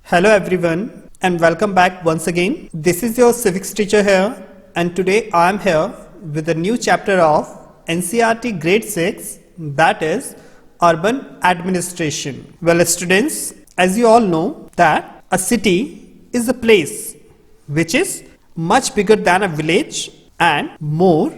Hello everyone and welcome back once again. This is your civics teacher here and today I am here with a new chapter of NCERT grade 6, that is urban administration. Well students, as you all know that a city is a place which is much bigger than a village and more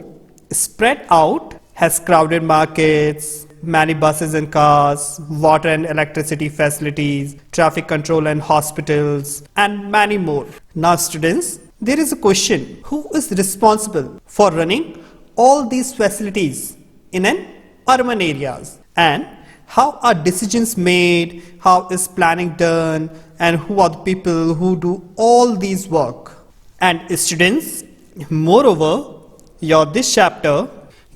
spread out, has crowded markets, many buses and cars, water and electricity facilities, traffic control and hospitals, and many more. Now students, there is a question: who is responsible for running all these facilities in an urban areas? And how are decisions made? How is planning done? And who are the people who do all these work? And students, moreover, this chapter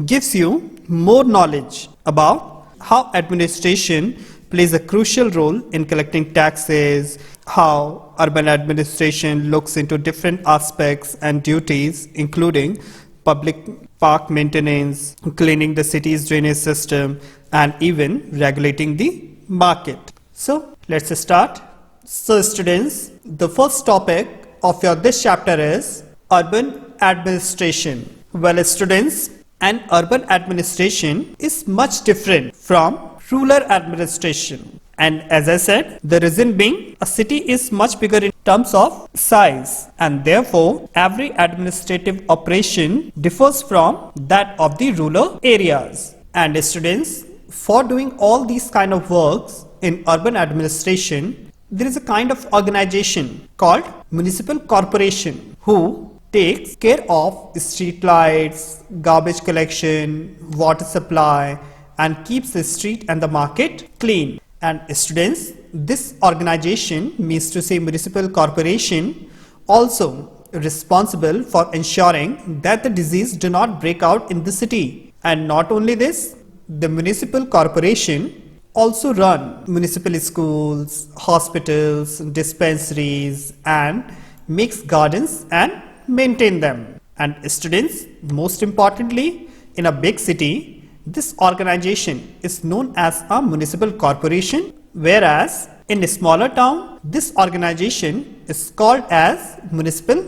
gives you more knowledge about how administration plays a crucial role in collecting taxes, how urban administration looks into different aspects and duties including public park maintenance, cleaning the city's drainage system, and even regulating the market. So let's start. So students, the first topic of this chapter is urban administration. Well students, and urban administration is much different from rural administration. And as I said, the reason being a city is much bigger in terms of size and therefore every administrative operation differs from that of the rural areas. And students, for doing all these kind of works in urban administration, there is a kind of organization called municipal corporation who takes care of street lights, garbage collection, water supply, and keeps the street and the market clean. And students, this organization, means to say municipal corporation, also responsible for ensuring that the disease do not break out in the city. And not only this, the municipal corporation also run municipal schools, hospitals, dispensaries, and makes gardens and maintain them. And students, most importantly, in a big city, this organization is known as a municipal corporation, whereas in a smaller town, this organization is called as municipal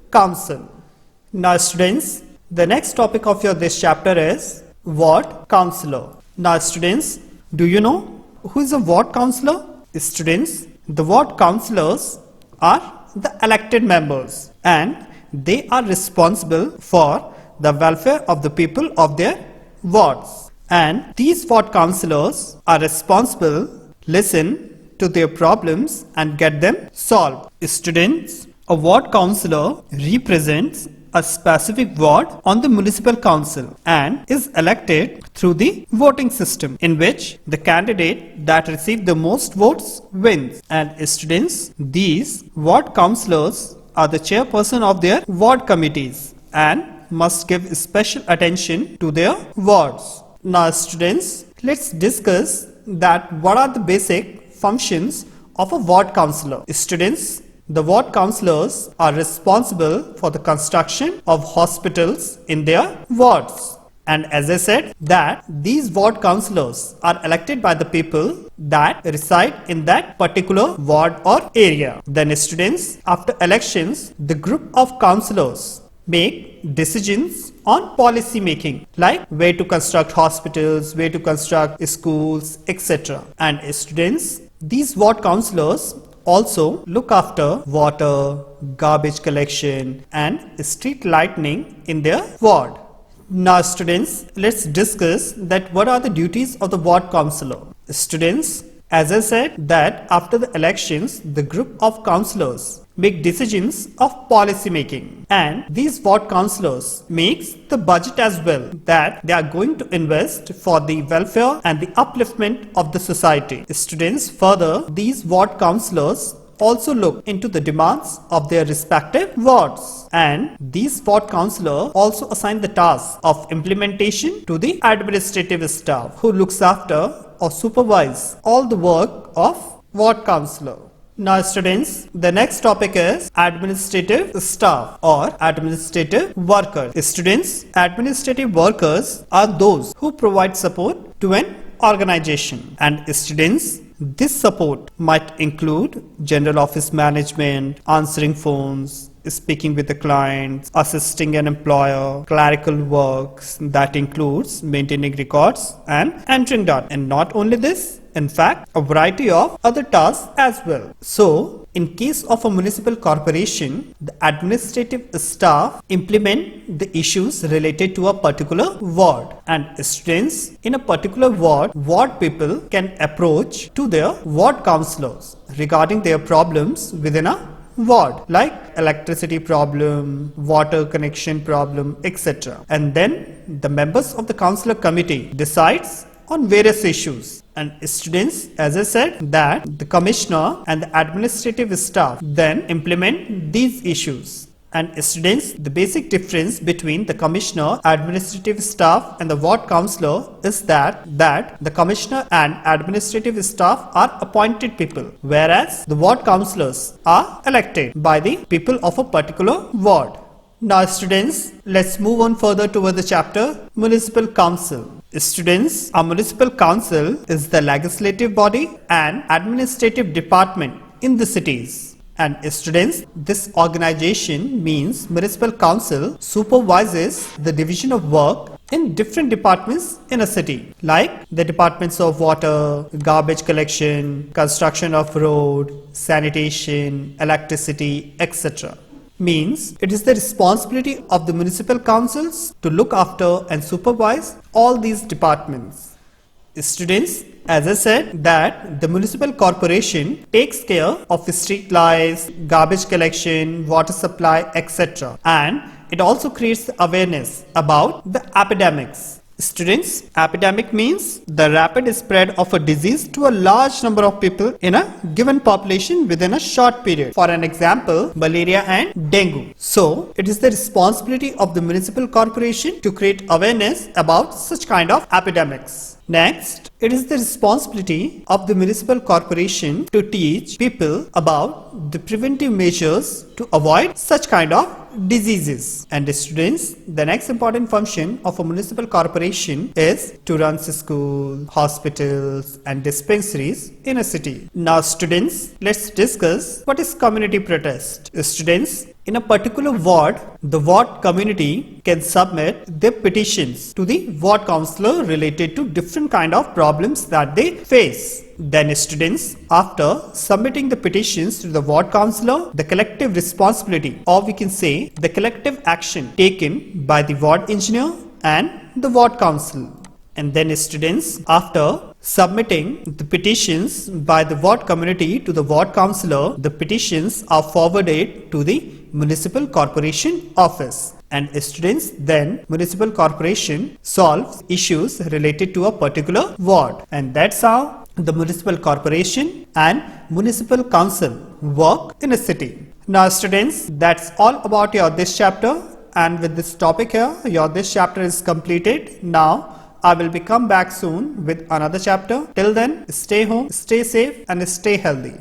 council. Now students, the next topic of this chapter is ward councillor. Now students, do you know who is a ward councillor? Students, the ward councillors are the elected members and they are responsible for the welfare of the people of their wards. And these ward councillors are responsible, listen to their problems and get them solved. Students, a ward councillor represents a specific ward on the municipal council and is elected through the voting system in which the candidate that receives the most votes wins. And students, these ward councillors are the chairperson of their ward committees and must give special attention to their wards. Now students, let's discuss that what are the basic functions of a ward councillor. Students, the ward councillors are responsible for the construction of hospitals in their wards. And as I said, that these ward councillors are elected by the people that reside in that particular ward or area. Then students, after elections, the group of councillors make decisions on policy making, like where to construct hospitals, where to construct schools, etc. And students, these ward councillors also look after water, garbage collection, and street lighting in their ward. Now students, let's discuss that what are the duties of the ward councillor. Students, as I said, that after the elections, the group of councillors make decisions of policy making, and these ward councillors makes the budget as well that they are going to invest for the welfare and the upliftment of the society. Students, further, these ward councillors also look into the demands of their respective wards, and these ward councillor also assign the task of implementation to the administrative staff who looks after or supervise all the work of ward councillor. Now students, the next topic is administrative staff or administrative workers. Students, administrative workers are those who provide support to an organization. And students, This support might include general office management, answering phones, speaking with the clients, assisting an employer, clerical works that includes maintaining records and entering data. And not only this, in fact, a variety of other tasks as well. So, in case of a municipal corporation, the administrative staff implement the issues related to a particular ward, and students in a particular ward people can approach to their ward councillors regarding their problems within a ward, like electricity problem, water connection problem, etc. And then the members of the councillor committee decides on various issues, and students, as I said, that the commissioner and the administrative staff then implement these issues. And students, the basic difference between the commissioner, administrative staff and the ward councillor is that the commissioner and administrative staff are appointed people, whereas the ward councillors are elected by the people of a particular ward. Now students, let's move on further toward the chapter Municipal Council. Students, a municipal council is the legislative body and administrative department in the cities. And students, this organization means municipal council supervises the division of work in different departments in a city, like the departments of water, garbage collection, construction of road, sanitation, electricity, etc. Means it is the responsibility of the municipal councils to look after and supervise all these departments. Students, as I said, that the municipal corporation takes care of street lights, garbage collection, water supply, etc. And it also creates awareness about the epidemics. Students, epidemic means the rapid spread of a disease to a large number of people in a given population within a short period. For an example, malaria and dengue. So, it is the responsibility of the municipal corporation to create awareness about such kind of epidemics. Next, it is the responsibility of the municipal corporation to teach people about the preventive measures to avoid such kind of diseases. And students, the next important function of a municipal corporation is to run schools, hospitals and dispensaries in a city. Now students, let's discuss what is community protest. Students, in a particular ward, the ward community can submit their petitions to the ward councillor related to different kind of problems that they face. Then students, after submitting the petitions to the ward councillor, the collective responsibility, or we can say the collective action taken by the ward engineer and the ward council. And then students, after submitting the petitions by the ward community to the ward councillor, the petitions are forwarded to the municipal corporation office. And students, then municipal corporation solves issues related to a particular ward. And that's how the municipal corporation and municipal council work in a city. Now students, that's all about your this chapter, and with this topic here, your this chapter is completed. Now I will be come back soon with another chapter. Till then, stay home, stay safe and stay healthy.